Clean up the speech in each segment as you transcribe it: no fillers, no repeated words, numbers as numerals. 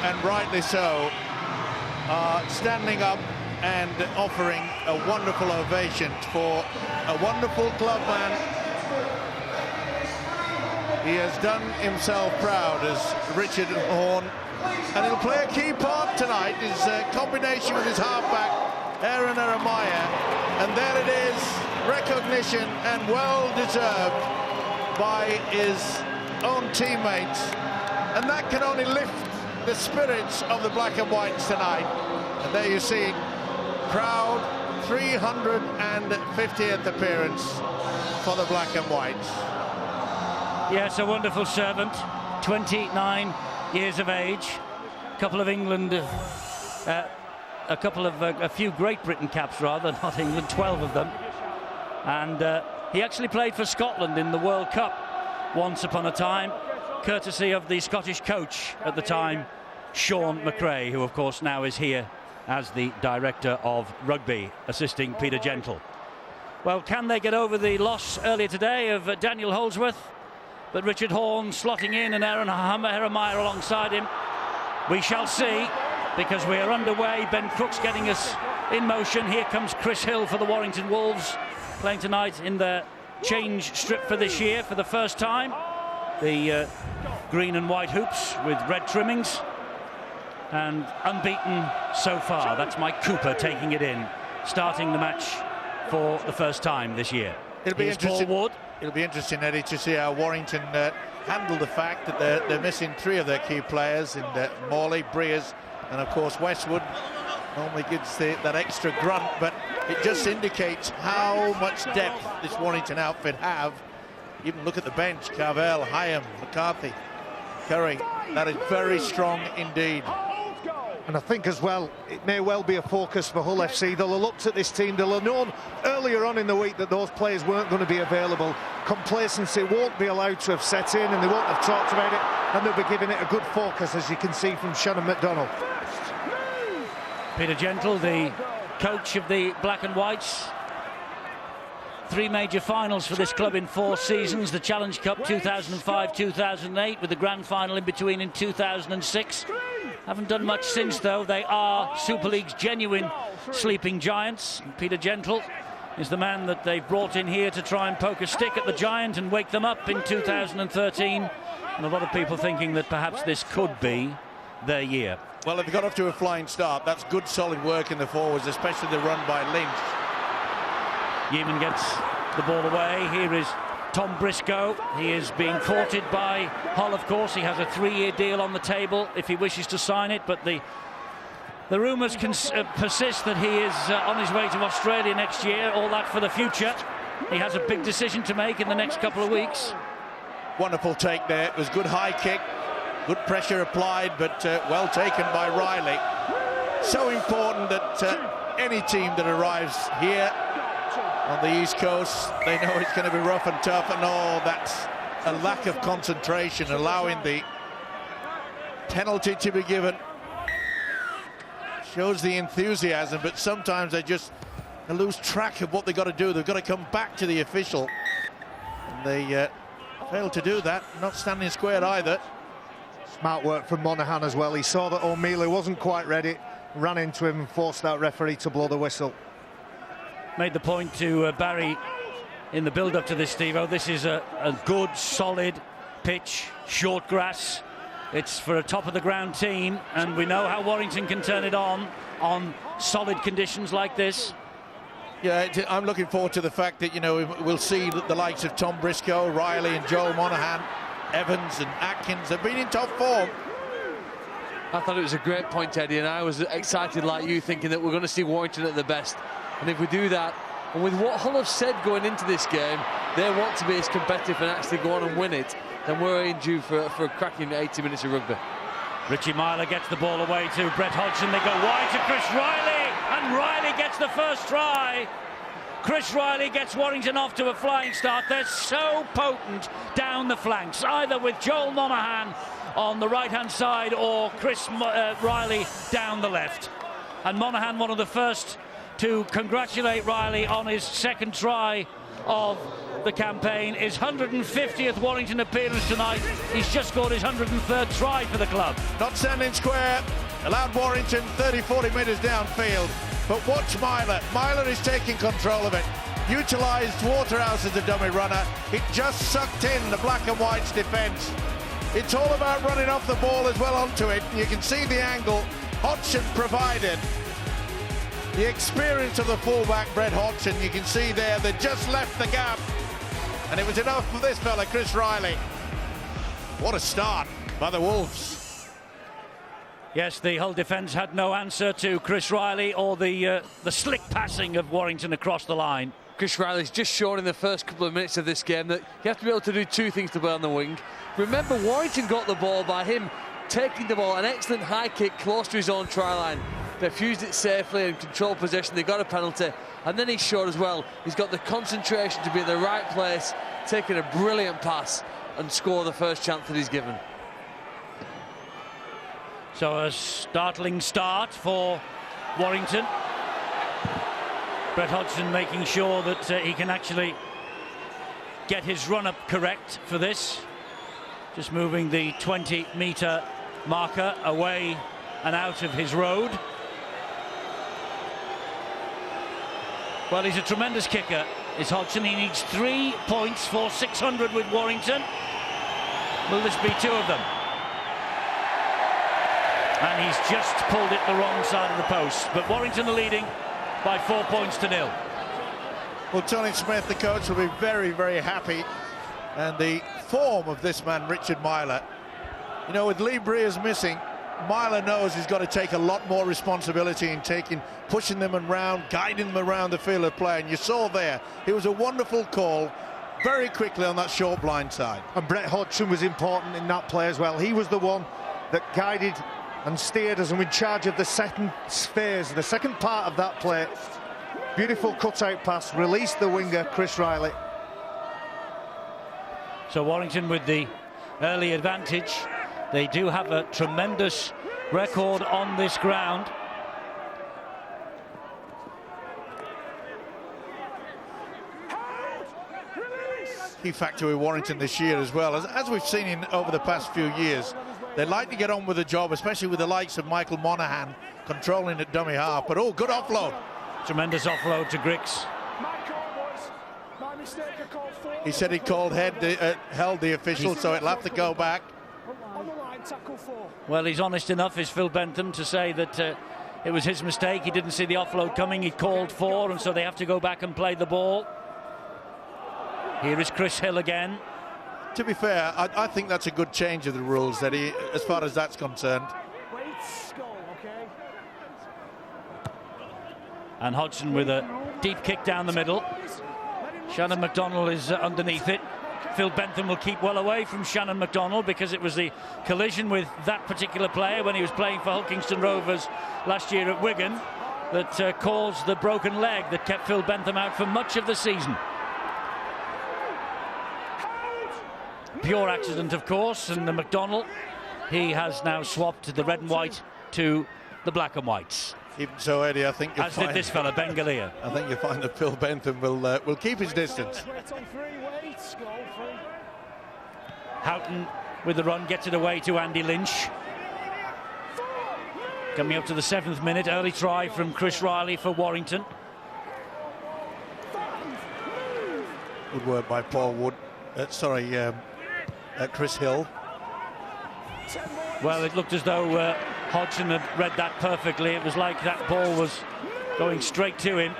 and rightly so, are standing up and offering a wonderful ovation for a wonderful clubman. He has done himself proud as Richard Horne, and he'll play a key part tonight. His combination with his halfback, Aaron Jeremiah, and there it is, recognition and well-deserved by his own teammates, and that can only lift the spirits of the black and whites tonight. And there you see, proud 350th appearance for the black and whites. Yes, a wonderful servant, 29 years of age, couple of England, a few Great Britain caps rather, not England, 12 of them. And he actually played for Scotland in the World Cup once upon a time, courtesy of the Scottish coach at the time, Sean McRae, who of course now is here as the director of rugby, assisting Peter Gentle. Well, can they get over the loss earlier today of Daniel Holdsworth? But Richard Horne slotting in and Aaron Jeremiah alongside him. We shall see, because we are underway. Ben Crooks getting us in motion. Here comes Chris Hill for the Warrington Wolves, playing tonight in the change strip for this year for the first time. The green and white hoops with red trimmings. And unbeaten so far. That's Mike Cooper taking it in, starting the match for the first time this year. It'll be interesting. Paul Ward. It'll be interesting, Eddie, to see how Warrington handle the fact that they're missing three of their key players in Morley, Breers, and of course Westwood. Normally gives that extra grunt, but it just indicates how much depth this Warrington outfit have. Even look at the bench: Carvel, Hyam, McCarthy, Curry. That is very strong indeed. And I think as well, it may well be a focus for Hull FC. They'll have looked at this team, they'll have known earlier on in the week that those players weren't going to be available. Complacency won't be allowed to have set in, and they won't have talked about it, and they'll be giving it a good focus, as you can see from Shannon McDonald. Peter Gentle, the coach of the Black and Whites. 3 major finals for this club in 4 seasons. The Challenge Cup 2005-2008, with the grand final in between in 2006. Haven't done much since, though. They are Super League's genuine sleeping giants. Peter Gentle is the man that they've brought in here to try and poke a stick at the giant and wake them up in 2013. And a lot of people thinking that perhaps this could be their year. Well, they've got off to a flying start. That's good, solid work in the forwards, especially the run by Lynch. Yeaman gets the ball away. Here is Tom Briscoe. He is being courted by Hull, of course. He has a 3-year deal on the table if he wishes to sign it, but the rumours persist that he is on his way to Australia next year. All that for the future. He has a big decision to make in the next couple of weeks. Wonderful take there. It was good high kick, good pressure applied, but well taken by Riley. So important that any team that arrives here on the East Coast, they know it's going to be rough and tough, and that's a lack of concentration, allowing the penalty to be given. Shows the enthusiasm, but sometimes they lose track of what they've got to do. They've got to come back to the official, and they fail to do that. Not standing squared either. Smart work from Monaghan as well. He saw that O'Mealy wasn't quite ready, ran into him and forced that referee to blow the whistle. Made the point to Barry in the build-up to this, Steve-O. This is a good, solid pitch, short grass. It's for a top-of-the-ground team, and we know how Warrington can turn it on solid conditions like this. Yeah, I'm looking forward to the fact that, we'll see the likes of Tom Briscoe, Riley and Joel Monaghan, Evans and Atkins have been in top form. I thought it was a great point, Eddie, and I was excited like you, thinking that we're going to see Warrington at the best. And if we do that, and with what Hull have said going into this game, they want to be as competitive and actually go on and win it, then we're in due for a cracking 80 minutes of rugby. Richie Myler gets the ball away to Brett Hodgson. They go wide to Chris Riley, and Riley gets the first try. Chris Riley gets Warrington off to a flying start. They're so potent down the flanks, either with Joel Monaghan on the right-hand side or Chris Riley down the left. And Monaghan, one of the first to congratulate Riley on his second try of the campaign, his 150th Warrington appearance tonight. He's just scored his 103rd try for the club. Not standing square, allowed Warrington 30-40 metres downfield. But watch Myler. Myler is taking control of it. Utilised Waterhouse as a dummy runner. It just sucked in the black and white's defence. It's all about running off the ball as well onto it. You can see the angle Hodgson provided. The experience of the fullback, Brett Hodgson, you can see there, they just left the gap. And it was enough for this fella, Chris Riley. What a start by the Wolves. Yes, the Hull defence had no answer to Chris Riley or the slick passing of Warrington across the line. Chris Riley's just shown in the first couple of minutes of this game that you have to be able to do two things to play on the wing. Remember, Warrington got the ball by him taking the ball, an excellent high kick close to his own try line. They fused it safely and controlled possession. They got a penalty, and then he showed as well he's got the concentration to be in the right place, taking a brilliant pass and score the first chance that he's given. So a startling start for Warrington. Brett Hodgson making sure that he can actually get his run-up correct for this. Just moving the 20-metre marker away and out of his road. Well, he's a tremendous kicker, is Hodgson. He needs 3 points for 600 with Warrington. Will this be 2 of them? And he's just pulled it the wrong side of the post. But Warrington are leading by 4 points to 0. Well, Tony Smith, the coach, will be very, very happy. And the form of this man, Richard Myler, you know, with Lee Breers missing, Myler knows he's got to take a lot more responsibility in pushing them around, guiding them around the field of play. And you saw there, it was a wonderful call very quickly on that short blind side. And Brett Hodgson was important in that play as well. He was the one that guided and steered us and in charge of the second phase, the second part of that play. Beautiful cut-out pass, released the winger, Chris Riley. So Warrington with the early advantage. They do have a tremendous record on this ground. Key factor with Warrington this year as well, as we've seen over the past few years. They like to get on with the job, especially with the likes of Michael Monaghan controlling at dummy half. But oh, good offload. Tremendous offload to Griggs. He said he held the official, so it'll have to go back. Well, he's honest enough, is Phil Bentham, to say that it was his mistake. He didn't see the offload coming. He called for, and so they have to go back and play the ball. Here is Chris Hill again. To be fair, I think that's a good change of the rules, that he, as far as that's concerned. And Hodgson with a deep kick down the middle. Shannon McDonald is underneath it. Phil Bentham will keep well away from Shannon McDonald because it was the collision with that particular player when he was playing for Hull Kingston Rovers last year at Wigan that caused the broken leg that kept Phil Bentham out for much of the season. Pure accident, of course, and the McDonald, he has now swapped the red and white to the black and whites. Even so, Eddie, I think you'll did this fella, Bengalia. I think you'll find that Phil Bentham will keep his distance. Houghton with the run gets it away to Andy Lynch. Coming up to the 7th minute, early try from Chris Riley for Warrington. Good work by Paul Wood. Chris Hill. Well, it looked as though Hodgson had read that perfectly. It was like that ball was going straight to him.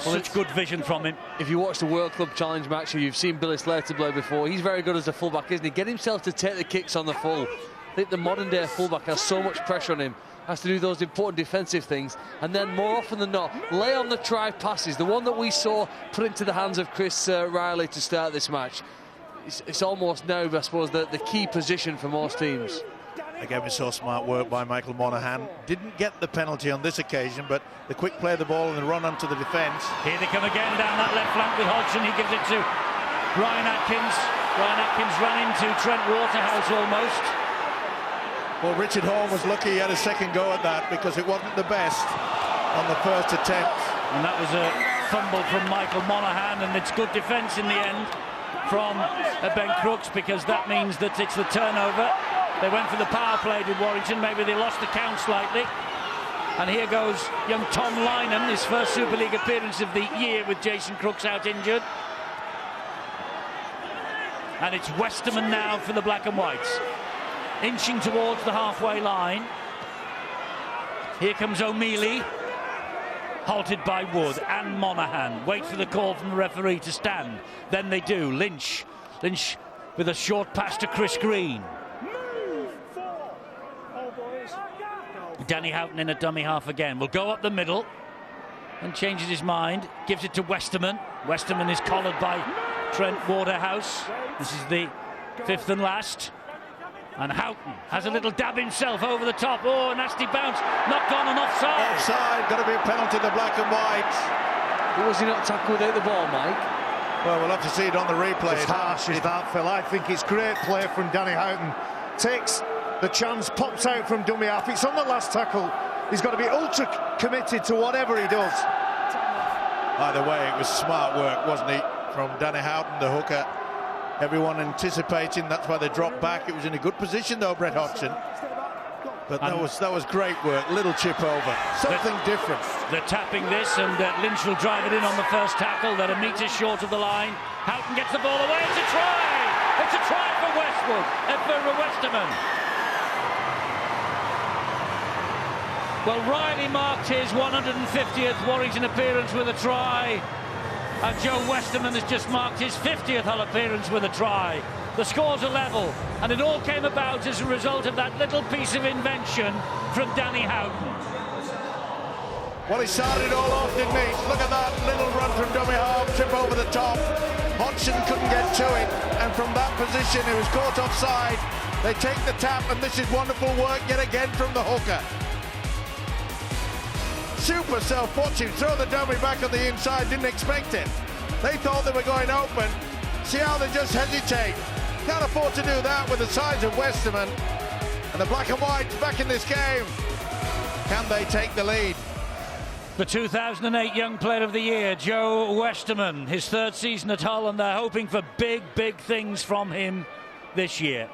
Well, it's good vision from him. If you watch the World Club Challenge match, or you've seen Billy Slater play before, he's very good as a fullback, isn't he? Get himself to take the kicks on the full. I think the modern day fullback has so much pressure on him, has to do those important defensive things, and then more often than not, lay on the try passes. The one that we saw put into the hands of Chris Riley to start this match. It's almost now, I suppose, the key position for most teams. Again, we saw smart work by Michael Monaghan. Didn't get the penalty on this occasion, but the quick play of the ball and the run onto the defence. Here they come again down that left flank with Hodgson. He gives it to Ryan Atkins. Ryan Atkins ran into Trent Waterhouse almost. Well, Richard Horn was lucky he had a second go at that because it wasn't the best on the first attempt. And that was a fumble from Michael Monaghan, and it's good defence in the end from Ben Crooks, because that means that it's the turnover. They went for the power play with Warrington. Maybe they lost the count slightly. And here goes young Tom Lynham, his first Super League appearance of the year with Jason Crooks out injured. And it's Westerman now for the Black and Whites, inching towards the halfway line. Here comes O'Mealy, halted by Wood and Monaghan. Wait for the call from the referee to stand. Then they do. Lynch with a short pass to Chris Green. Danny Houghton in a dummy half again. Will go up the middle and changes his mind. Gives it to Westerman. Westerman is collared by Trent Waterhouse. This is the fifth and last. And Houghton has a little dab himself over the top. Oh, a nasty bounce. Not gone and offside. Offside. Got to be a penalty to the Black and Whites. Was he not tackled without the ball, Mike? Well, we'll have to see it on the replay. As harsh as that, Phil. I think it's great play from Danny Houghton. Takes the chance, pops out from dummy half. It's on the last tackle. He's got to be ultra committed to whatever he does. Either way, it was smart work, wasn't it, from Danny Houghton, the hooker. Everyone anticipating, that's why they dropped back. It was in a good position though, Brett Hodgson. But that was great work. Little chip over, something different. They're tapping this, and Lynch will drive it in on the first tackle. They're a metre short of the line. Houghton gets the ball away. It's a try. It's a try for Westwood, for Westerman. Well, Riley marked his 150th Warrington appearance with a try, and Joe Westerman has just marked his 50th Hull appearance with a try. The scores are level, and it all came about as a result of that little piece of invention from Danny Houghton. Well, he started it all off, didn't he? Look at that little run from dummy half, trip over the top. Hodgson couldn't get to it, and from that position, he was caught offside. They take the tap, and this is wonderful work yet again from the hooker. Super self-watching, throw the dummy back on the inside, didn't expect it. They thought they were going open. See how they just hesitate. Can't afford to do that with the size of Westerman. And the Black and Whites back in this game. Can they take the lead? The 2008 Young Player of the Year, Joe Westerman, his third season at Hull, and they're hoping for big, big things from him this year.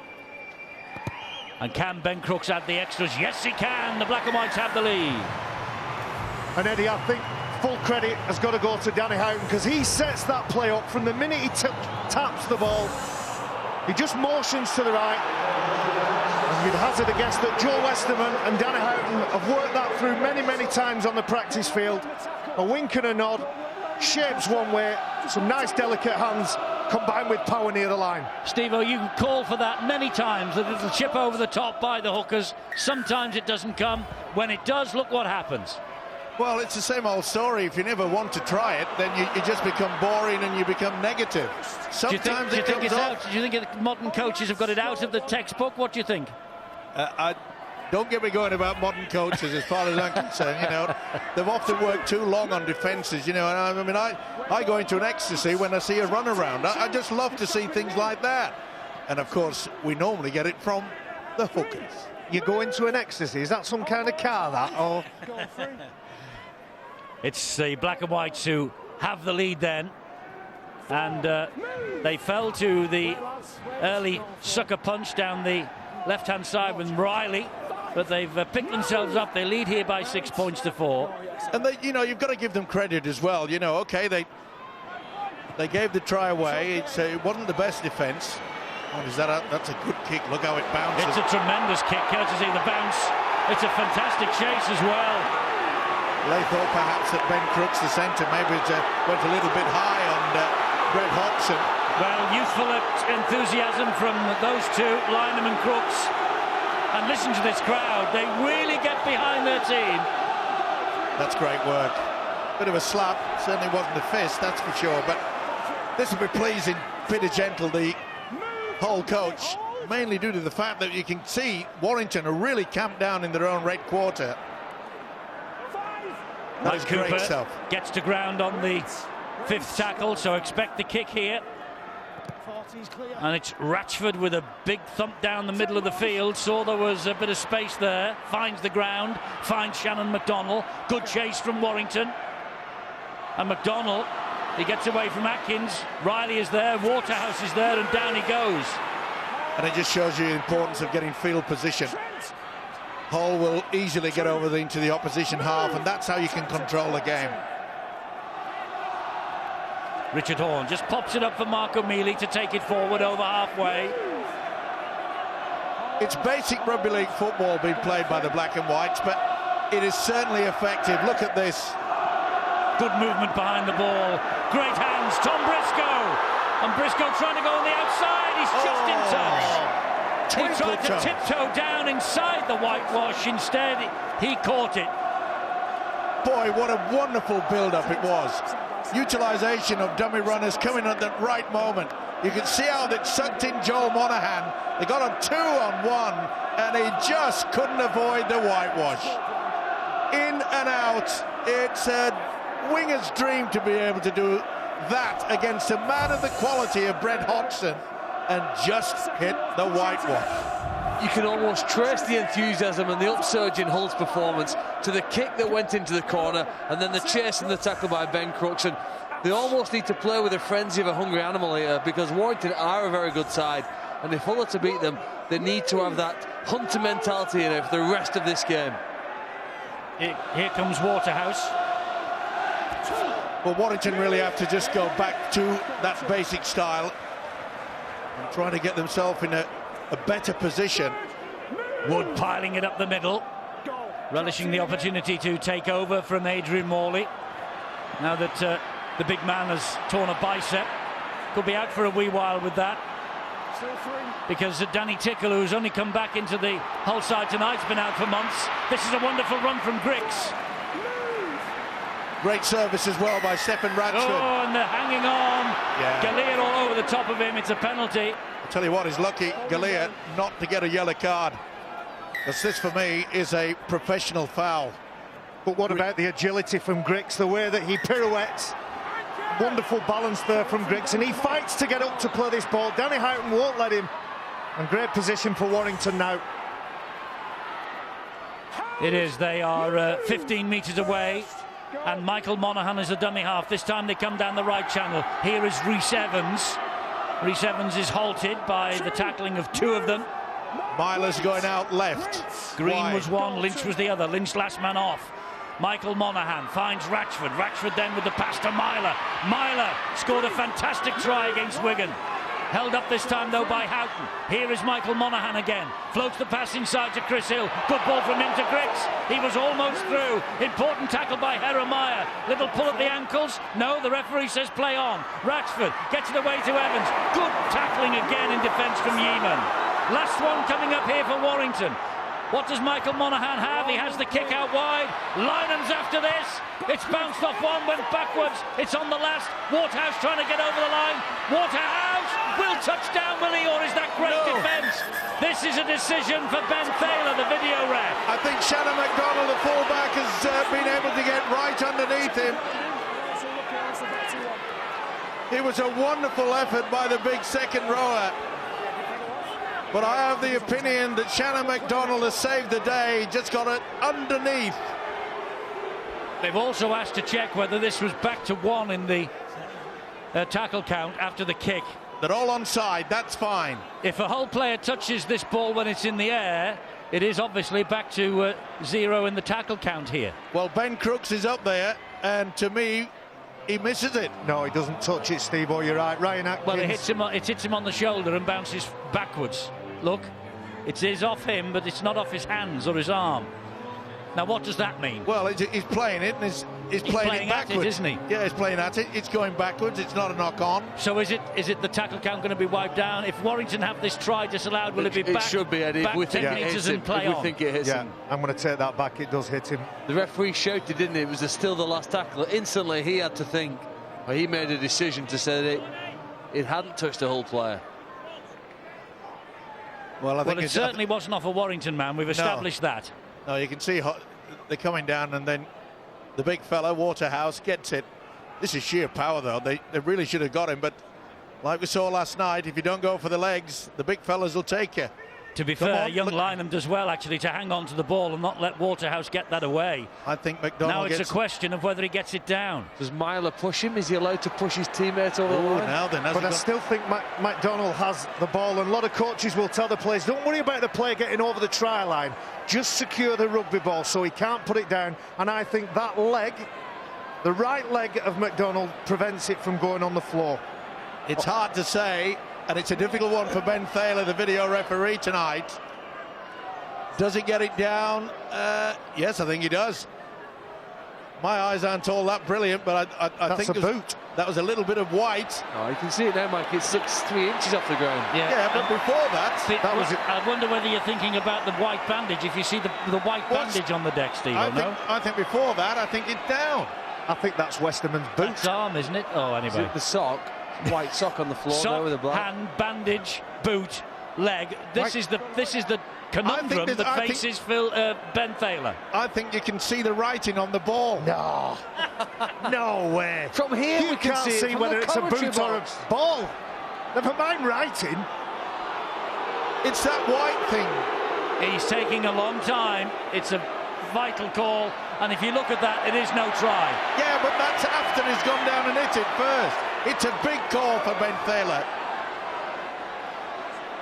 And can Ben Crooks add the extras? Yes, he can. The Black and Whites have the lead. And Eddie, I think full credit has got to go to Danny Houghton, because he sets that play up from the minute he taps the ball. He just motions to the right. And you'd hazard a guess that Joe Westerman and Danny Houghton have worked that through many, many times on the practice field. A wink and a nod, shapes one way, some nice delicate hands combined with power near the line. Steve-O, you call for that many times, the little chip over the top by the hookers. Sometimes it doesn't come. When it does, look what happens. Well, it's the same old story. If you never want to try it, then you just become boring and you become negative. Sometimes do you think it comes off. Do you think modern coaches have got it out of the textbook? What do you think? Don't get me going about modern coaches as far as I'm concerned. You know, they've often worked too long on defences. You know, and I mean, I go into an ecstasy when I see a run around. I just love to see things like that. And of course, we normally get it from the hookers. You go into an ecstasy? Is that some kind of car, that? Or it's the Black and Whites who have the lead then, and they fell to the early sucker punch down the left-hand side with Riley, but they've picked themselves up. They lead here by 6 points to 4. And you know, you've got to give them credit as well. You know, okay, they gave the try away. It wasn't the best defence. Oh, that's a good kick. Look how it bounces. It's a tremendous kick, courtesy of the bounce. It's a fantastic chase as well. They thought perhaps that Ben Crooks, the centre, maybe went a little bit high on Brett Hodgson. Well, youthful enthusiasm from those two, Lynham and Crooks. And listen to this crowd. They really get behind their team. That's great work. Bit of a slap. Certainly wasn't a fist, that's for sure. But this will be pleasing Peter Gentle, the Hull coach, mainly due to the fact that you can see Warrington are really camped down in their own red quarter. That is great stuff. Gets to ground on the fifth tackle, so expect the kick here. And it's Ratchford with a big thump down the middle of the field. Saw there was a bit of space there. Finds the ground, finds Shannon McDonnell. Good chase from Warrington. And McDonald, he gets away from Atkins. Riley is there, Waterhouse is there, and down he goes. And it just shows you the importance of getting field position. Hull will easily get over into the opposition half, and that's how you can control the game. Richard Horne just pops it up for Marco Mealy to take it forward over halfway. It's basic rugby league football being played by the black and whites, but it is certainly effective. Look at this. Good movement behind the ball. Great hands, Tom Briscoe. And Briscoe trying to go on the outside. He's just in touch. He tried to tiptoe down inside the whitewash. Instead, he caught it. Boy, what a wonderful build-up it was. Utilisation of dummy runners coming at the right moment. You can see how they sucked in Joel Monaghan. They got a 2-on-1, and he just couldn't avoid the whitewash. In and out. It's a winger's dream to be able to do that against a man of the quality of Brett Hodgson and just hit the whitewash. You can almost trace the enthusiasm and the upsurge in Hull's performance to the kick that went into the corner and then the chase and the tackle by Ben Crooks. And they almost need to play with the frenzy of a hungry animal here, because Warrington are a very good side, and if Hull are to beat them, they need to have that hunter mentality in it for the rest of this game. Here comes Waterhouse. Well, Warrington really have to just go back to that basic style and trying to get themselves in a better position. Wood piling it up the middle, relishing the opportunity to take over from Adrian Morley. Now that the big man has torn a bicep, could be out for a wee while with that, because Danny Tickle, who's only come back into the Hull side tonight, has been out for months. This is a wonderful run from Griggs. Great service as well by Stephen Ratchford. Oh, and they're hanging on. Yeah. Galea all over the top of him. It's a penalty. I'll tell you what, he's lucky, Galea, not to get a yellow card, because this for me is a professional foul. But what about the agility from Griggs, the way that he pirouettes? Wonderful balance there from Griggs, and he fights to get up to play this ball. Danny Houghton won't let him. And great position for Warrington now. It is. They are 15 metres away, and Michael Monaghan is a dummy half. This time they come down the right channel. Here is Rhys Evans. Rhys Evans is halted by the tackling of two of them. Myler's going out left. Green was one, Lynch was the other. Lynch last man off. Michael Monaghan finds Ratchford. Ratchford then with the pass to Myler. Myler scored a fantastic try against Wigan. Held up this time though by Houghton. Here is Michael Monaghan again. Floats the pass inside to Chris Hill. Good ball from him to Griggs. He was almost through. Important tackle by Jeremiah. Little pull at the ankles. No, the referee says play on. Ratchford gets it away to Evans. Good tackling again in defence from Yeaman. Last one coming up here for Warrington. What does Michael Monaghan have? He has the kick out wide. Lynham's after this. It's bounced off one, went backwards. It's on the last. Waterhouse trying to get over the line. Waterhouse will touch down, will he? Or is that great defence? This is a decision for Ben Thaler, the video ref. I think Shannon McDonald, the fullback, has been able to get right underneath him. It was a wonderful effort by the big second rower. But I have the opinion that Shannon McDonald has saved the day, just got it underneath. They've also asked to check whether this was back to one in the tackle count after the kick. They're all onside, that's fine. If a Hull player touches this ball when it's in the air, it is obviously back to 0 in the tackle count here. Well, Ben Crooks is up there, and to me, he misses it. No, he doesn't touch it, Steve. Oh, you're right. Ryan Atkins. Well, it hits him on the shoulder and bounces backwards. Look, it is off him, but it's not off his hands or his arm. Now, what does that mean? Well, he's playing it, and he's playing it backwards, at it, isn't he? Yeah, he's playing at it. It's going backwards. It's not a knock-on. So is it the tackle count going to be wiped down? If Warrington have this try disallowed, will it be back? It should be, Eddie. Back if we 10 metres and play on. We think it hits him. I'm going to take that back. It does hit him. The referee shouted, didn't he? It was still the last tackle. Instantly, he had to think. Well, he made a decision to say that it hadn't touched a Hull player. Well, I think it certainly wasn't off a Warrington man. We've established that. No, you can see they're coming down, and then the big fella, Waterhouse, gets it. This is sheer power, though. They really should have got him, but like we saw last night, if you don't go for the legs, the big fellas will take you. To be fair, young Lynham does well, actually, to hang on to the ball and not let Waterhouse get that away. I think McDonald now it's a question of whether he gets it down. Does Myler push him? Is he allowed to push his teammate over the line? Now then, but I still think McDonald has the ball, and a lot of coaches will tell the players, don't worry about the player getting over the try line, just secure the rugby ball so he can't put it down. And I think that leg, the right leg of McDonald, prevents it from going on the floor. It's hard to say, and it's a difficult one for Ben Thaler, the video referee tonight. Does he get it down? Yes, I think he does. My eyes aren't all that brilliant, but I think that's a boot. That was a little bit of white. Oh, you can see it now, Mike. It's 3 inches off the ground. Yeah, but before that was it. I wonder whether you're thinking about the white bandage. If you see the white bandage on the deck, Steve, I think before that, I think it's down. I think that's Westerman's boot. That's arm, isn't it? Oh, anyway. The sock, white sock on the floor sock, there with the black. hand, bandage, boot, leg. This is the conundrum that faces Ben Thaler. I think you can see the writing on the ball. No, no way. From here, you we can can't see whether it's a boot or a ball. Never mind writing. It's that white thing. He's taking a long time. It's a vital call, and if you look at that, it is no try. Yeah, but that's after he's gone down and hit it first. It's a big call for Ben Thaler.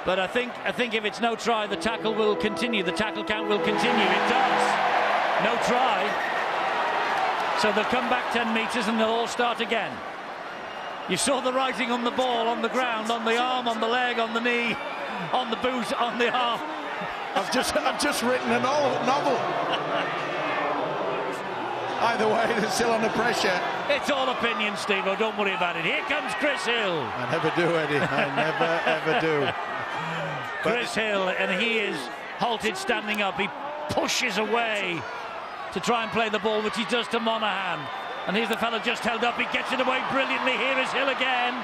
But I think if it's no try, the tackle will continue. The tackle count will continue. It does. No try. So they'll come back 10 metres and they'll all start again. You saw the writing on the ball, on the ground, on the arm, on the leg, on the knee, on the boot, on the arm. I've just written a novel. Either way, they're still under pressure. It's all opinion, Steve. Oh, don't worry about it. Here comes Chris Hill. I never do, Eddie. I never, ever do. Chris Hill, and he is halted standing up. He pushes away to try and play the ball, which he does to Monaghan. And here's the fella just held up. He gets it away brilliantly. Here is Hill again.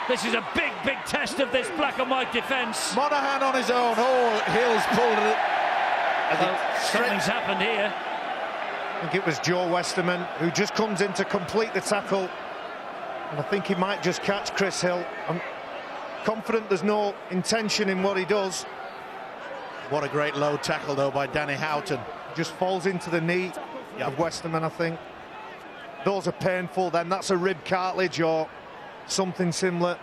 This is a big, big test of this black and white defence. Monaghan on his own. Oh, Hill's pulled it. Something's happened here. I think it was Joe Westerman who just comes in to complete the tackle. And I think he might just catch Chris Hill. I'm confident there's no intention in what he does. What a great low tackle, though, by Danny Houghton. Just falls into the knee of Westerman, I think. Those are painful then. That's a rib cartilage or something similar.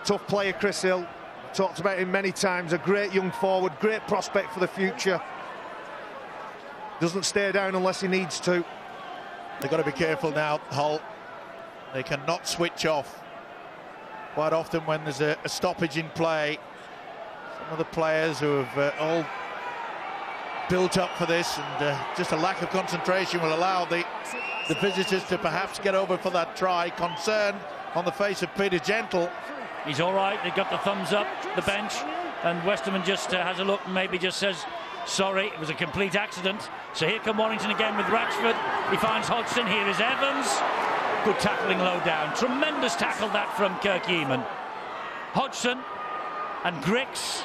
Tough player, Chris Hill. Talked about him many times. A great young forward, great prospect for the future. Doesn't stay down unless he needs to. They've got to be careful now, Hull. They cannot switch off. Quite often when there's a stoppage in play, some of the players who have all built up for this and just a lack of concentration will allow the visitors to perhaps get over for that try. Concern on the face of Peter Gentle. He's all right. They got the thumbs up, the bench, and Westerman just has a look and maybe just says, sorry, it was a complete accident. So here come Warrington again with Ratchford. He finds Hodgson. Here is Evans. Good tackling low down. Tremendous tackle that from Kirk Yeaman. Hodgson and Griggs.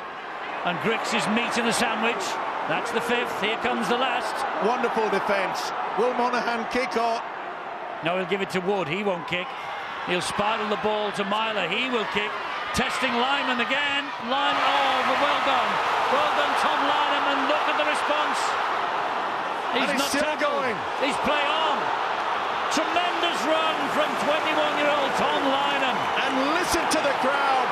And Griggs is meat in the sandwich. That's the fifth. Here comes the last. Wonderful defence. Will Monaghan kick or? No, he'll give it to Wood. He won't kick. He'll spiral the ball to Myler. He will kick. Testing Lyman again. Lyman, oh, well done. Well done, Tom Lyman, and look at the response. He's not still tackled. going. He's play on. Tremendous run from 21-year-old Tom Lyman. And listen to the crowd.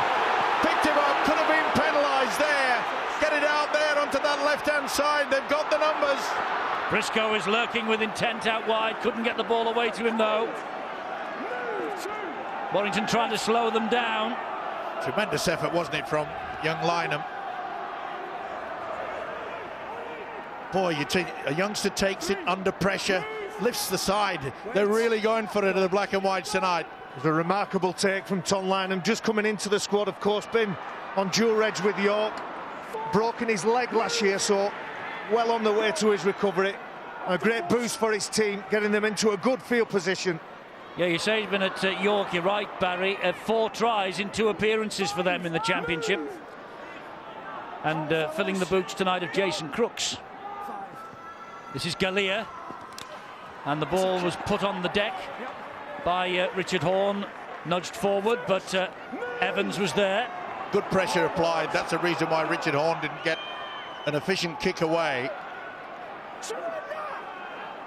Picked him up, could have been penalised there. Get it out there onto that left-hand side. They've got the numbers. Briscoe is lurking with intent out wide. Couldn't get the ball away to him, though. Warrington trying to slow them down. Tremendous effort, wasn't it, from young Lynham? Boy, a youngster takes it under pressure, lifts the side. They're really going for it at the black and whites tonight. It was a remarkable take from Tom Lynham, just coming into the squad, of course, been on dual reg with York. Broken his leg last year, so well on the way to his recovery. A great boost for his team, getting them into a good field position. Yeah, you say he's been at York, you're right, Barry. 4 tries in 2 appearances for them in the Championship. And filling the boots tonight of Jason Crooks. This is Galea. And the ball was put on the deck by Richard Horne. Nudged forward, but Evans was there. good pressure applied. That's the reason why Richard Horne didn't get an efficient kick away.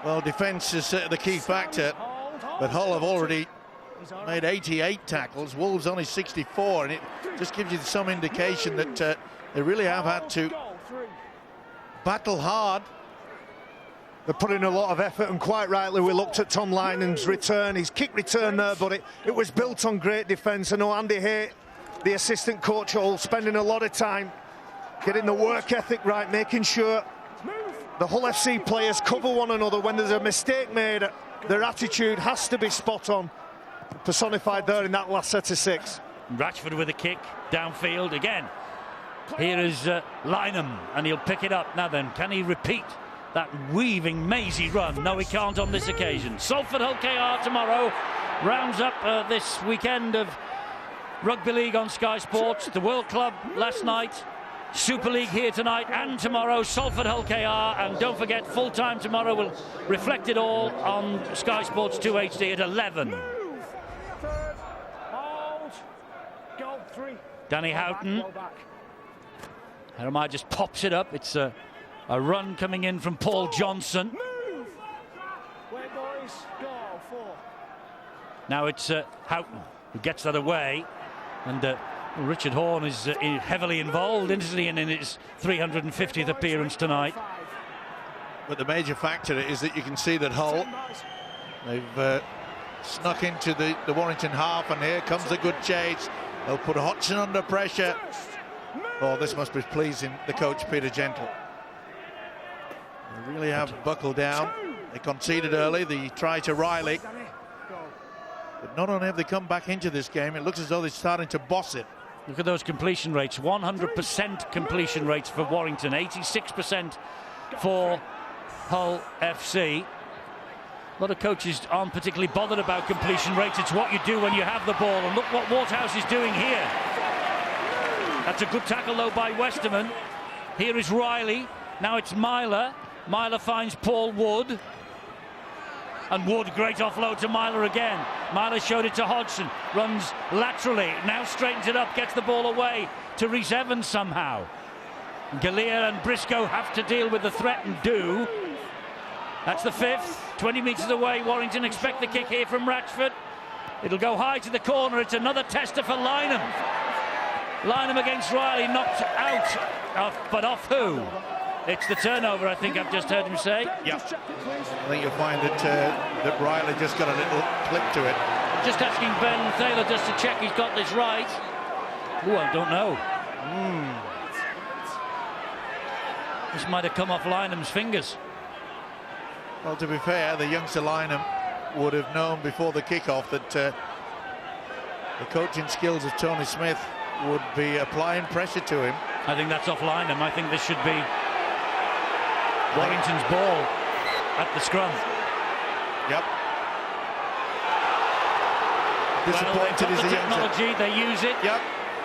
Well, defence is the key factor, but Hull have already made 88 tackles. Wolves only 64, and it just gives you some indication that they really have had to battle hard. They're putting a lot of effort, and quite rightly we looked at Tom Lynam's return, his kick return there, but it was built on great defence. I know Andy Hay, the assistant coach at Hull, spending a lot of time getting the work ethic right, making sure the Hull FC players cover one another. When there's a mistake made, their attitude has to be spot on, personified there in that last set of 6. Ratchford with a kick downfield again. Here is Lynam, and he'll pick it up. Now then, can he repeat that weaving, mazy run? No, he can't on this occasion. Salford Hull KR tomorrow rounds up this weekend of Rugby League on Sky Sports. The World Club last night, Super League here tonight and tomorrow. Salford Hull KR, and don't forget, full time tomorrow. Will reflect it all on Sky Sports 2 HD at 11. Danny Houghton. Jeremiah just pops it up. It's a run coming in from Paul Johnson. Now it's Houghton who gets that away, and Richard Horne is heavily involved, isn't he, in his 350th appearance tonight. But the major factor is that you can see that Hull, they've snuck into the Warrington half, and here comes a good chase. They'll put Hodgson under pressure. Oh, this must be pleasing the coach, Peter Gentle. They really have buckled down. They conceded early, the try to Riley. But not only have they come back into this game, it looks as though they're starting to boss it. Look at those completion rates. 100% completion rates for Warrington, 86% for Hull FC. A lot of coaches aren't particularly bothered about completion rates. It's what you do when you have the ball. And look what Waterhouse is doing here. That's a good tackle, though, by Westerman. Here is Riley. Now it's Myler. Myler finds Paul Wood. And Wood, great offload to Myler again. Myler showed it to Hodgson. Runs laterally. Now straightens it up. Gets the ball away to Rhys Evans somehow. Galea and Briscoe have to deal with the threat, and do. That's the 5th. 20 metres away. Warrington expect the kick here from Ratchford. It'll go high to the corner. It's another tester for Lynam. Lynam against Riley, knocked out, but off who? It's the turnover, I think I've just heard him say. Yeah, I think you'll find that Riley just got a little clip to it. Just asking Ben Thaler just to check he's got this right. Oh, I don't know. This might have come off Lynam's fingers. Well, to be fair, the youngster Lynam would have known before the kickoff that the coaching skills of Tony Smith would be applying pressure to him. I think that's off Lynam. I think this should be Warrington's ball at the scrum. Yep. Disappointed is the technology, they use it, yep,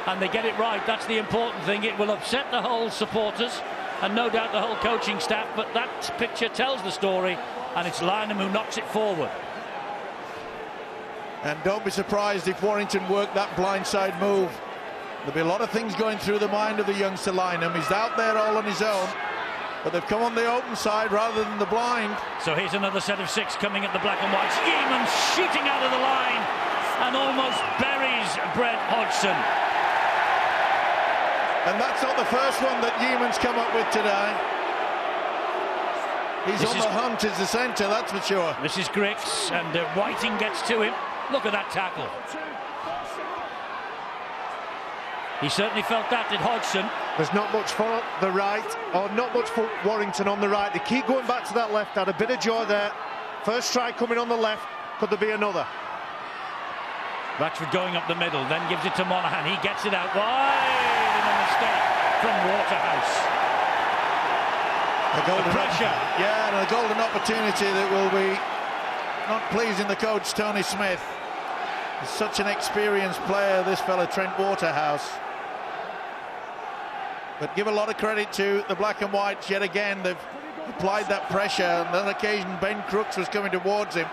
and they get it right. That's the important thing. It will upset the Hull supporters and no doubt the whole coaching staff, but that picture tells the story, and it's Lynam who knocks it forward. And don't be surprised if Warrington work that blindside move. There'll be a lot of things going through the mind of the youngster Lynam. He's out there all on his own, but they've come on the open side rather than the blind. So here's another set of 6 coming at the black and white. Yeaman shooting out of the line and almost buries Brett Hodgson. And that's not the first one that Yeaman's come up with today. He's on the hunt as the centre, that's for sure. This is Grix, and Whiting gets to him. Look at that tackle. He certainly felt that, did Hodgson. There's not much for the right, or not much for Warrington on the right. They keep going back to that left, had a bit of joy there. First try coming on the left, could there be another? Ratchford going up the middle, then gives it to Monaghan. He gets it out wide, and a mistake from Waterhouse. A golden pressure. Yeah, and a golden opportunity that will be not pleasing the coach, Tony Smith. He's such an experienced player, this fella, Trent Waterhouse. But give a lot of credit to the black and whites yet again. They've applied that pressure. On that occasion, Ben Crooks was coming towards him.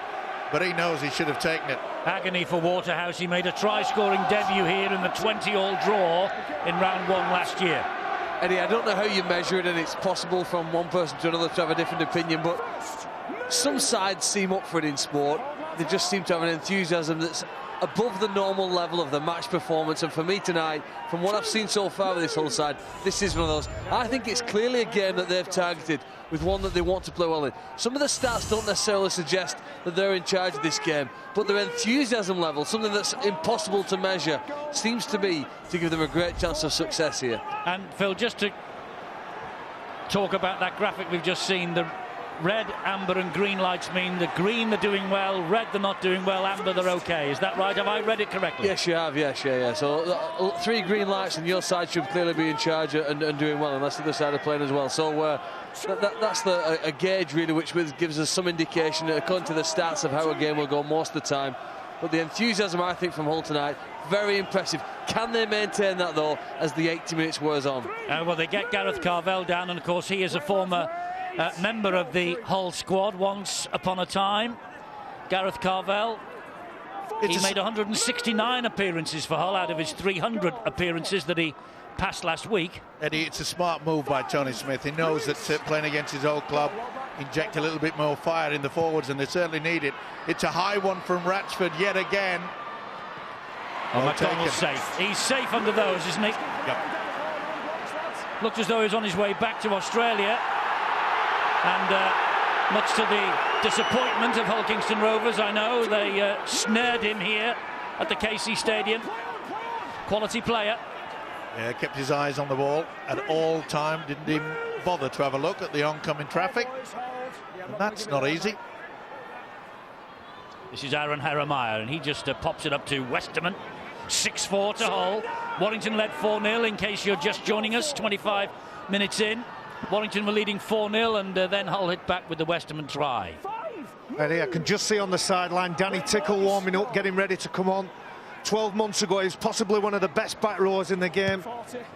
but he knows he should have taken it. Agony for Waterhouse. He made a try-scoring debut here in the 20-all draw in round 1 last year. Eddie, I don't know how you measure it, and it's possible from one person to another to have a different opinion, but some sides seem up for it in sport. They just seem to have an enthusiasm that's above the normal level of the match performance, and for me tonight, from what I've seen so far with this whole side, this is one of those. I think it's clearly a game that they've targeted with one that they want to play well in. Some of the stats don't necessarily suggest that they're in charge of this game, but their enthusiasm level, something that's impossible to measure, seems to me to give them a great chance of success here. And Phil, just to talk about that graphic we've just seen, the red, amber and green lights mean the green they're doing well, red they're not doing well, amber they're okay. Is that right? Have I read it correctly? Yes, you have. Yes, yeah. So 3 green lights and your side should clearly be in charge and doing well, unless the other side are playing as well. So that's a gauge really, which gives us some indication according to the stats of how a game will go most of the time. But the enthusiasm, I think, from Hull tonight, very impressive. Can they maintain that though as the 80 minutes wears on? Well, they get Gareth Carvell down, and of course he is a former member of the Hull squad once upon a time. Gareth Carvell, he made 169 appearances for Hull out of his 300 appearances that he passed last week. Eddie, it's a smart move by Tony Smith. He knows that playing against his old club, inject a little bit more fire in the forwards, and they certainly need it. It's a high one from Ratchford yet again. Oh, McDonald's safe. He's safe under those, isn't he? Yep. Looked as though he was on his way back to Australia. And much to the disappointment of Hull Kingston Rovers, I know, they snared him here at the KC Stadium. Quality player. Yeah, kept his eyes on the ball at all time, didn't even bother to have a look at the oncoming traffic. And that's not easy. This is Aaron Harrimeyer, and he just pops it up to Westerman. 6-4 to Hull. Warrington led 4-0, in case you're just joining us, 25 minutes in. Warrington were leading 4-0, and then Hull hit back with the Westerman try. Eddie, I can just see on the sideline Danny Tickle warming up, getting ready to come on. 12 months ago, he was possibly one of the best back rows in the game.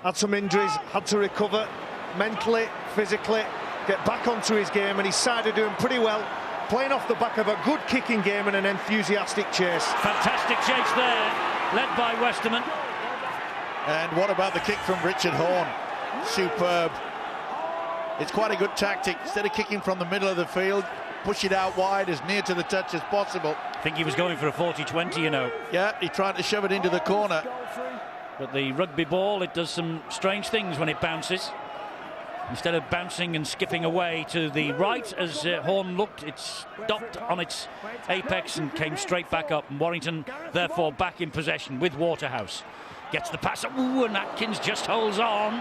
Had some injuries, had to recover mentally, physically, get back onto his game, and his side are doing pretty well, playing off the back of a good kicking game and an enthusiastic chase. Fantastic chase there, led by Westerman. And what about the kick from Richard Horne? Superb. It's quite a good tactic. Instead of kicking from the middle of the field, push it out wide as near to the touch as possible. I think he was going for a 40-20, you know. Yeah, he tried to shove it into the corner. But the rugby ball, it does some strange things when it bounces. Instead of bouncing and skipping away to the right, as Horne looked, it stopped on its apex and came straight back up. And Warrington, therefore, back in possession with Waterhouse. Gets the pass. Ooh, and Atkins just holds on.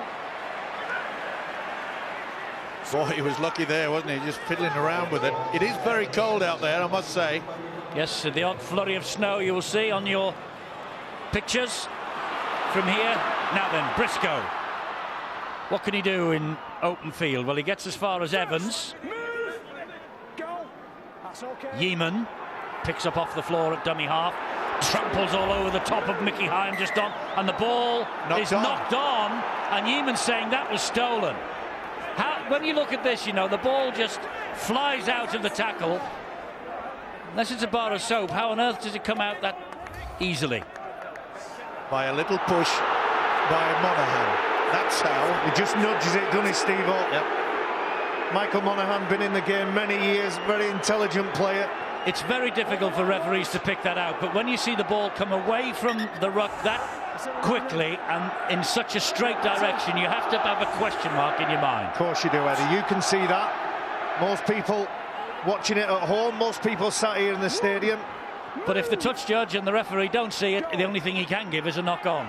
Boy, he was lucky there, wasn't he? Just fiddling around with it. It is very cold out there, I must say. Yes, the odd flurry of snow you will see on your pictures from here. Now then, Briscoe. What can he do in open field? Well, he gets as far as Evans. Yeeman picks up off the floor at dummy half. Tramples all over the top of Mickey Hyam just on. And the ball is knocked on. And Yeeman's saying that was stolen. When you look at this, you know, the ball just flies out of the tackle. Unless it's a bar of soap, how on earth does it come out that easily? By a little push by Monaghan. That's how. He just nudges it, doesn't he, Steve-O? Yep. Michael Monaghan, been in the game many years, very intelligent player. It's very difficult for referees to pick that out, but when you see the ball come away from the ruck that quickly and in such a straight direction, you have to have a question mark in your mind. Of course you do, Eddie. You can see that. Most people watching it at home, most people sat here in the stadium. But if the touch judge and the referee don't see it, the only thing he can give is a knock on.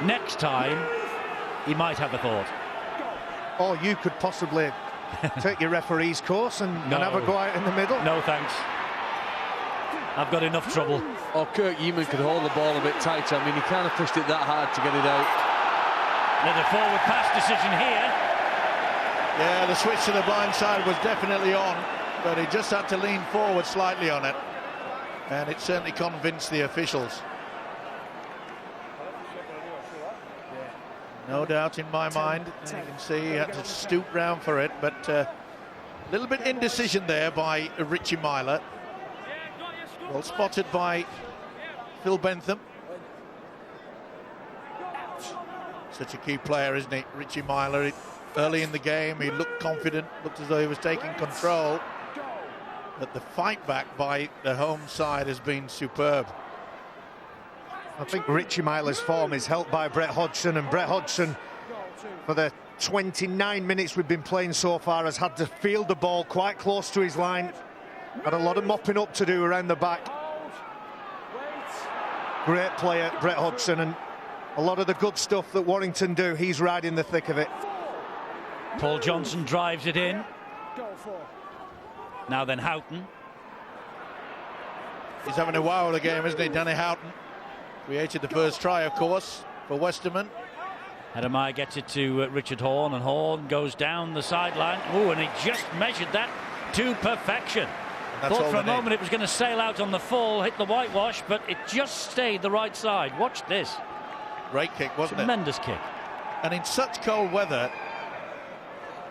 Next time, he might have a thought. Or you could possibly take your referee's course and have a go out in the middle. No, thanks. I've got enough trouble. Or Kirk Yeeman could hold the ball a bit tighter. I mean, he kind of pushed it that hard to get it out. Another forward pass decision here. Yeah, the switch to the blind side was definitely on, but he just had to lean forward slightly on it. And it certainly convinced the officials. No doubt in my mind. You can see he had to stoop round for it, but A little bit indecision there by Richie Myler. Well spotted by Phil Bentham. Such a key player, isn't he, Richie Myler? Early in the game, he looked confident, looked as though he was taking control. But the fight back by the home side has been superb. I think Richie Myler's form is helped by Brett Hodgson, and Brett Hodgson, for the 29 minutes we've been playing so far, has had to field the ball quite close to his line. Had a lot of mopping up to do around the back. Great player, Brett Hodgson, and a lot of the good stuff that Warrington do, he's right in the thick of it. Paul Johnson drives it in. Now then, Houghton. He's having a wow of the game, isn't he, Danny Houghton? Created the first try, of course, for Westerman. Adamai gets it to Richard Horne, and Horne goes down the sideline. Oh, and he just measured that to perfection. Thought for a moment it was going to sail out on the full, hit the whitewash, but it just stayed the right side. Watch this. Great kick, wasn't it? Tremendous kick. And in such cold weather,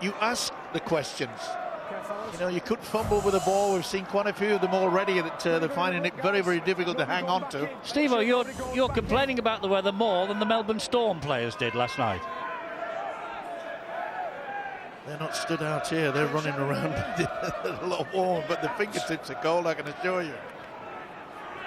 you ask the questions. You know, you could fumble with the ball. We've seen quite a few of them already that they're finding it very, very difficult to hang on to. Steve-o, you're complaining about the weather more than the Melbourne Storm players did last night. They're not stood out here. They're running around a lot warm, but the fingertips are cold, I can assure you.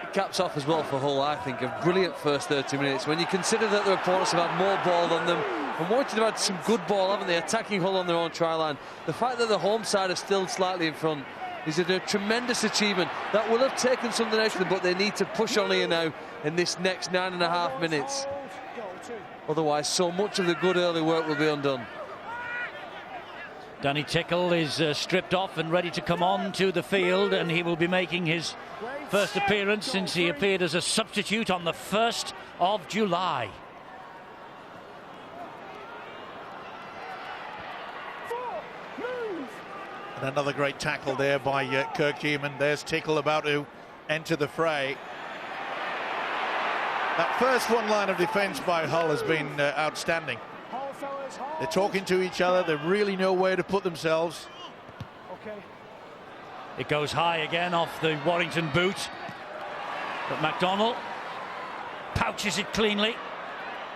It caps off as well for Hull, I think. A brilliant first 30 minutes. When you consider that their opponents have had more ball than them, and Warrington have had some good ball, haven't they? Attacking Hull on their own try line. The fact that the home side are still slightly in front is a tremendous achievement. That will have taken something out of them, but they need to push on here now in this next 9.5 minutes. Otherwise, so much of the good early work will be undone. Danny Tickle is stripped off and ready to come on to the field, and he will be making his first appearance since he appeared as a substitute on the 1st of July. And another great tackle there by Kirk Keeman. There's Tickle about to enter the fray. That first one line of defence by Hull has been outstanding. They're talking to each other. They really know where to put themselves. It goes high again off the Warrington boot. But McDonnell pouches it cleanly.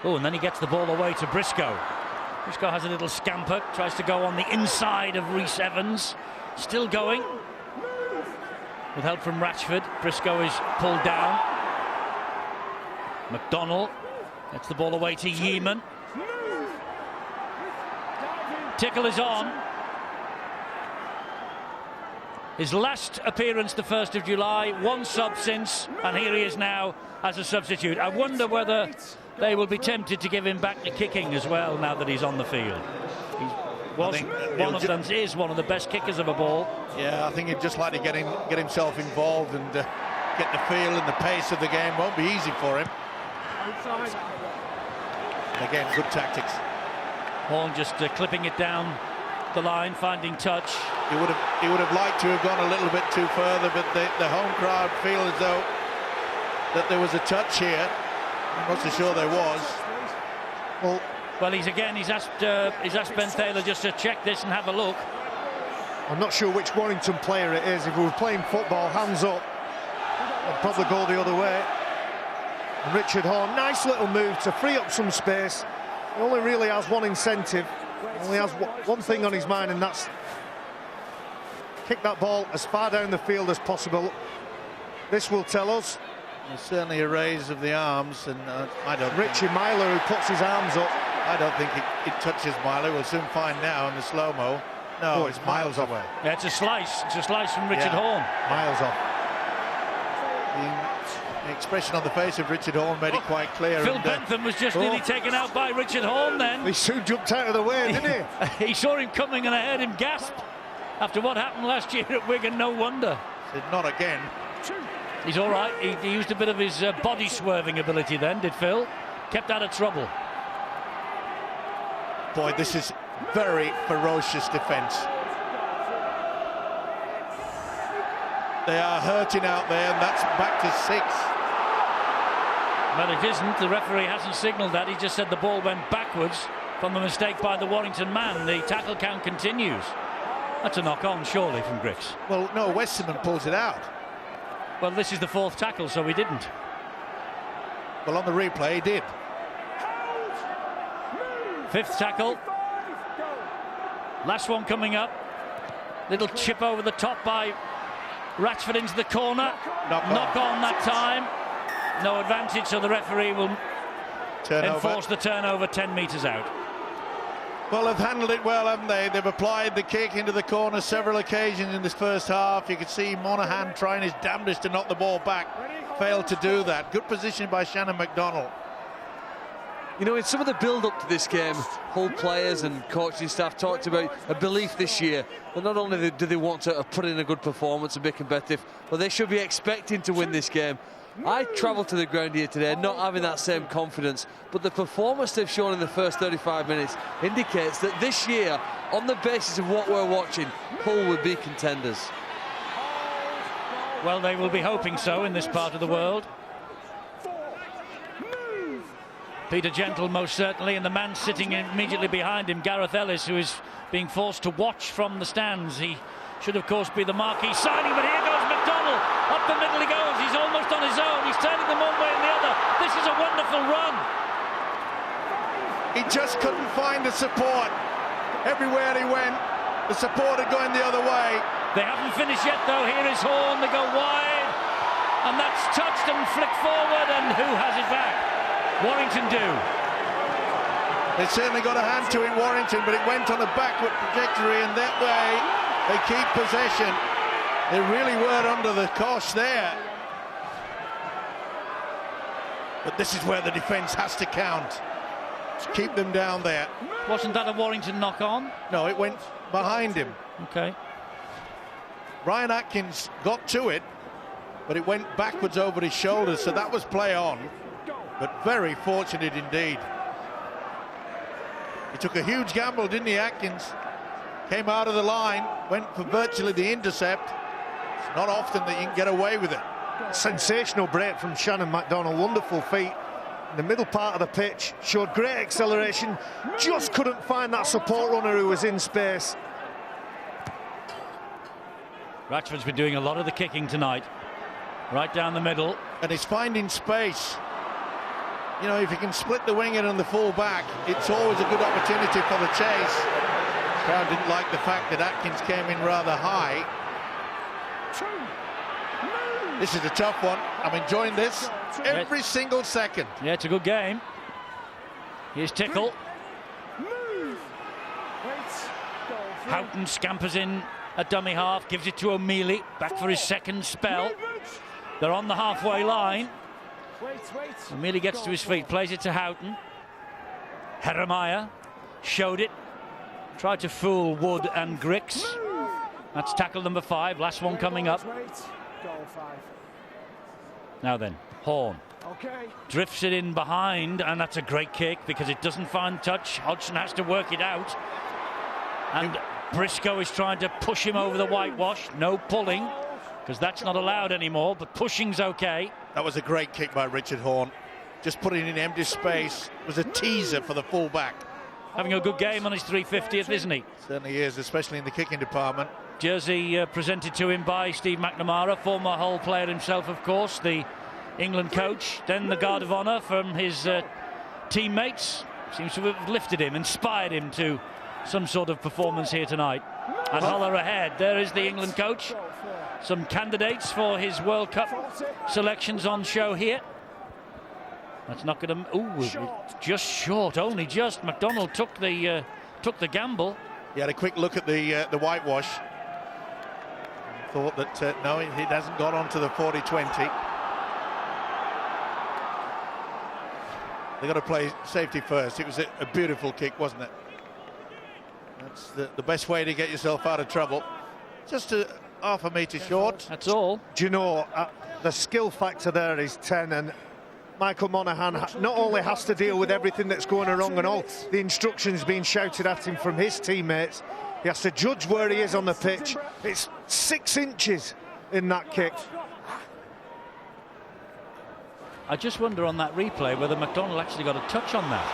Oh, and then he gets the ball away to Briscoe. Briscoe has a little scamper, tries to go on the inside of Rhys Evans. Still going. With help from Ratchford. Briscoe is pulled down. McDonnell gets the ball away to Yeeman. Tickle is on. His last appearance the 1st of July, 1 sub since, and here he is now as a substitute. I wonder whether they will be tempted to give him back to kicking as well now that he's on the field. He is one of the best kickers of a ball. Yeah, I think he'd just like to get himself involved and get the feel and the pace of the game. Won't be easy for him. And again, good tactics. Horne just clipping it down the line, finding touch. He would have liked to have gone a little bit too further, but the home crowd feel as though that there was a touch here. I'm not so sure there was. Well, he's asked Ben Thaler just to check this and have a look. I'm not sure which Warrington player it is. If we were playing football, hands up, I'd probably go the other way. And Richard Horne, nice little move to free up some space. He only really has one incentive. He only has one thing on his mind, and that's kick that ball as far down the field as possible. This will tell us. There's certainly a raise of the arms, and I don't. Richie Myler, who puts his arms up. I don't think it touches Myler. We'll soon find now in the slow-mo. No, it's miles away. Yeah, it's a slice. It's a slice from Richard Horne. Miles off. The expression on the face of Richard Horne made it quite clear. Phil Bentham was just nearly taken out by Richard Horne then. He soon jumped out of the way, didn't he? He saw him coming and I heard him gasp. After what happened last year at Wigan, no wonder. Said, not again. He's all right. He used a bit of his body swerving ability then, did Phil. Kept out of trouble. Boy, this is very ferocious defence. They are hurting out there, and that's back to 6. Well, it isn't. The referee hasn't signalled that. He just said the ball went backwards from the mistake by the Warrington man. The tackle count continues. That's a knock-on, surely, from Griggs. Well, no, Westerman pulls it out. Well, this is the 4th tackle, so he didn't. Well, on the replay, he did. 5th tackle. Last one coming up. Little chip over the top by Ratchford into the corner. Knock on that time. No advantage, so the referee will enforce the turnover 10 metres out. Well, they've handled it well, haven't they? They've applied the kick into the corner several occasions in this first half. You could see Monaghan trying his damnedest to knock the ball back. Failed to do that. Good position by Shannon McDonald. You know, in some of the build-up to this game, Hull players and coaching staff talked about a belief this year that not only do they want to put in a good performance and be competitive, but they should be expecting to win this game. I travelled to the ground here today not having that same confidence, but the performance they've shown in the first 35 minutes indicates that this year, on the basis of what we're watching, Hull will be contenders. Well, they will be hoping so in this part of the world. Peter Gentle most certainly, and the man sitting immediately behind him, Gareth Ellis, who is being forced to watch from the stands. He should of course be the marquee signing, but here goes McDonald. Up the middle he goes, he's almost on his own, he's turning them one way and the other. This is a wonderful run. He just couldn't find the support. Everywhere he went, the support had gone the other way. They haven't finished yet though. Here is Horn, they go wide, and that's touched and flicked forward, and who has it back? Warrington do. They certainly got a hand to it, Warrington, but it went on a backward trajectory, and that way they keep possession. They really were under the cosh there. But this is where the defence has to count. Just keep them down there. Wasn't that a Warrington knock-on? No, it went behind him. Okay. Ryan Atkins got to it, but it went backwards over his shoulders, so that was play on. But very fortunate indeed. He took a huge gamble, didn't he, Atkins? Came out of the line, went for virtually the intercept. It's not often that you can get away with it. Sensational break from Shannon McDonald, wonderful feet. In the middle part of the pitch, showed great acceleration, just couldn't find that support runner who was in space. Ratchford's been doing a lot of the kicking tonight. Right down the middle. And he's finding space. You know, if you can split the winger and the full back, it's always a good opportunity for the chase. The crowd didn't like the fact that Atkins came in rather high. This is a tough one. I'm enjoying this every single second. Yeah, it's a good game. Here's Tickle. Houghton scampers in a dummy half, gives it to O'Mealy, back for his second spell. They're on the halfway line. O'Mealy gets to his feet, plays it to Houghton. Jeremiah showed it, tried to fool Wood and Griggs. That's tackle number 5, last one coming up. Now then, Horn drifts it in behind, and that's a great kick because it doesn't find touch. Hodgson has to work it out, and Briscoe is trying to push him over the whitewash. No pulling, because that's not allowed anymore, but pushing's okay. That was a great kick by Richard Horn. Just putting in empty space. It was a teaser for the full-back. Having a good game on his 350th, isn't he? Certainly is, especially in the kicking department. Jersey presented to him by Steve McNamara, former Hull player himself, of course, the England coach. Then the Guard of Honour from his teammates. Seems to have lifted him, inspired him to some sort of performance here tonight. And Hull are ahead. There is the England coach. Some candidates for his World Cup selections on show here. That's not going to... Ooh, just short, only just. McDonald took the gamble. He had a quick look at the whitewash. Thought that, no, it hasn't got onto the 40-20. They've got to play safety first. It was a beautiful kick, wasn't it? That's the best way to get yourself out of trouble. Just a half a metre short. That's all. Do you know, the skill factor there is 10, and Michael Monaghan not only has to deal with everything that's going wrong and all the instructions being shouted at him from his teammates, he has to judge where he is on the pitch. It's 6 inches in that kick. I just wonder on that replay whether McDonald actually got a touch on that.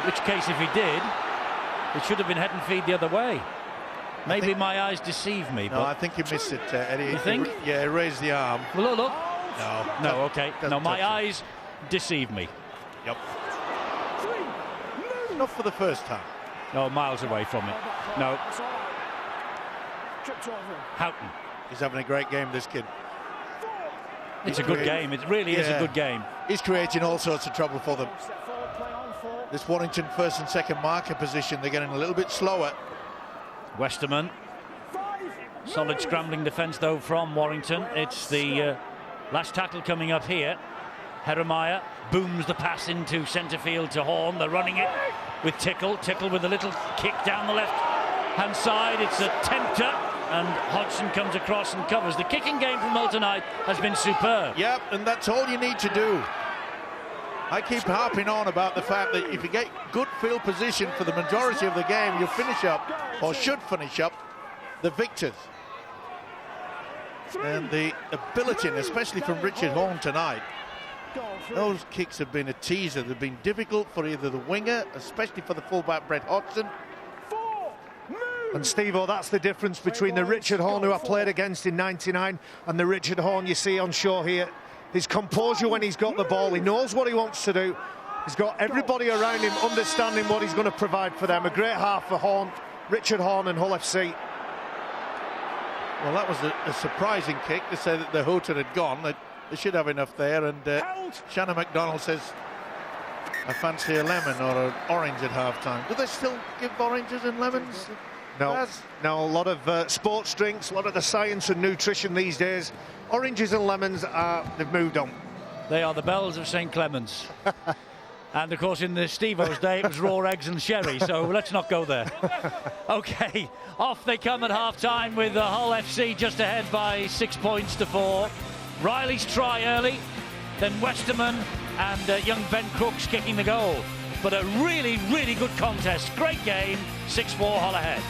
In which case, if he did, It should have been head and feed the other way. Maybe my eyes deceive me. No, but I think you missed it, Eddie. You think? Yeah, he raised the arm. Well, look. No, Okay. No, my eyes deceive me. Yep. Not for the first time. No, miles away from it. No. Houghton. He's having a great game, this kid. It's a good game. It really is a good game. He's creating all sorts of trouble for them. This Warrington first and second marker position, they're getting a little bit slower. Westerman. Solid scrambling defence, though, from Warrington. It's the last tackle coming up here. Herremeyer booms the pass into centre field to Horn. They're running it with Tickle. Tickle with a little kick down the left-hand side. It's a tempter, and Hodgson comes across and covers. The kicking game from Hull tonight has been superb. Yep, and that's all you need to do. I keep harping on about the fact that if you get good field position for the majority of the game, you'll finish up, or should finish up, the victors. And the ability, and especially from Richard Horn tonight, those kicks have been a teaser. They've been difficult for either the winger, especially for the fullback Brett Hodgson. And Steve-O, that's the difference between the Richard Horn who I played against in '99 and the Richard Horn you see on show here. His composure when he's got the ball, he knows what he wants to do. He's got everybody around him understanding what he's going to provide for them. A great half for Horn, Richard Horn and Hull FC. Well, that was a surprising kick to say that the hooter had gone. They should have enough there, and Shannon McDonald says, I fancy a lemon or an orange at half-time. Do they still give oranges and lemons? No, no, a lot of sports drinks, a lot of the science and nutrition these days. Oranges and lemons, they've moved on. They are the bells of St Clement's. And of course in the Steve-O's day it was raw eggs and sherry, so let's not go there. Okay, off they come at half-time with Hull FC just ahead by 6 points to 4. Riley's try early, then Westerman and young Ben Crooks kicking the goal. But a really, really good contest. Great game, 6-4 Hull ahead.